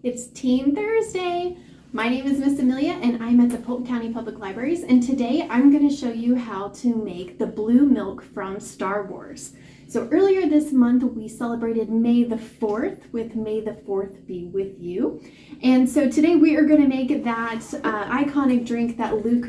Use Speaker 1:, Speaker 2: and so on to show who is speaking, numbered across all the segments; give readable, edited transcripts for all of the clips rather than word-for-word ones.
Speaker 1: It's Teen Thursday. My name is Miss Amelia and I'm at the Polk County Public Libraries, and today I'm going to show you how to make the blue milk from Star Wars. So earlier this month we celebrated May the 4th with May the 4th Be With You. And so today we are going to make that iconic drink that Luke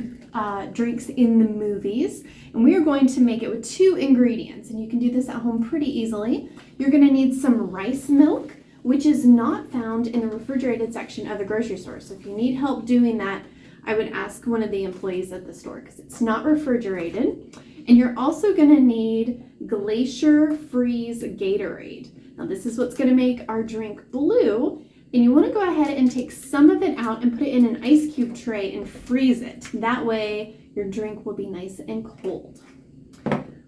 Speaker 1: drinks in the movies. And we are going to make it with 2 ingredients, and you can do this at home pretty easily. You're going to need some rice milk, which is not found in the refrigerated section of the grocery store. So if you need help doing that, I would ask one of the employees at the store because it's not refrigerated. And you're also gonna need Glacier Freeze Gatorade. Now this is what's gonna make our drink blue. And you wanna go ahead and take some of it out and put it in an ice cube tray and freeze it. That way your drink will be nice and cold.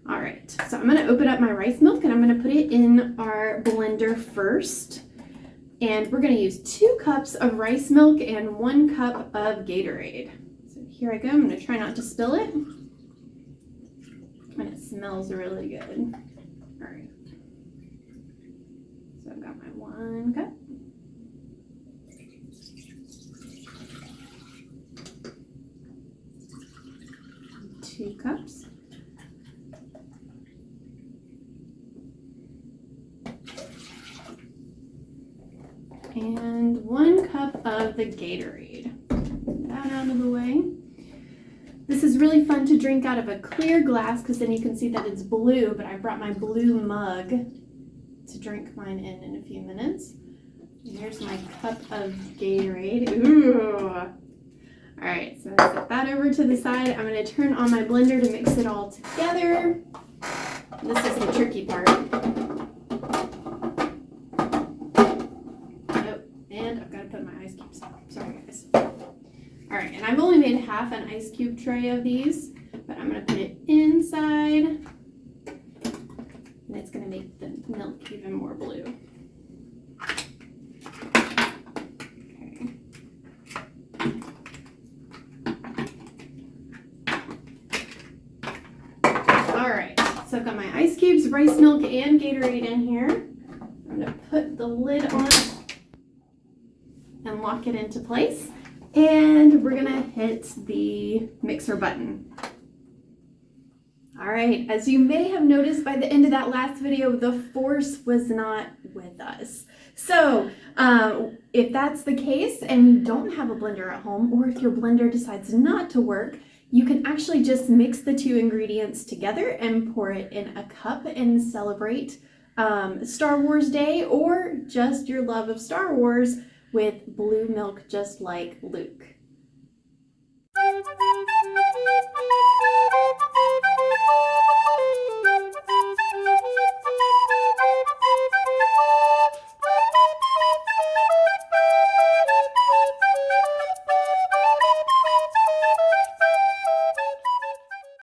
Speaker 1: All right, so I'm gonna open up my rice milk and I'm gonna put it in our blender first. And we're gonna use 2 cups of rice milk and 1 cup of Gatorade. So here I go, I'm gonna try not to spill it. And it smells really good. All right, so I've got my 1 cup. Two cups. And 1 cup of the Gatorade. Get that out of the way. This is really fun to drink out of a clear glass because then you can see that it's blue, but I brought my blue mug to drink mine in a few minutes. And here's my cup of Gatorade. Ooh. All right, so I'm gonna set that over to the side. I'm gonna turn on my blender to mix it all together. This is the tricky part. Sorry guys. All right, and I've only made half an ice cube tray of these, but I'm gonna put it inside, and it's gonna make the milk even more blue. Okay. All right, so I've got my ice cubes, rice milk, and Gatorade in here. I'm gonna put the lid on and lock it into place, and we're gonna hit the mixer button. All right, as you may have noticed by the end of that last video, the force was not with us. So if that's the case and you don't have a blender at home, or if your blender decides not to work, you can actually just mix the 2 ingredients together and pour it in a cup and celebrate Star Wars Day, or just your love of Star Wars with blue milk just like Luke.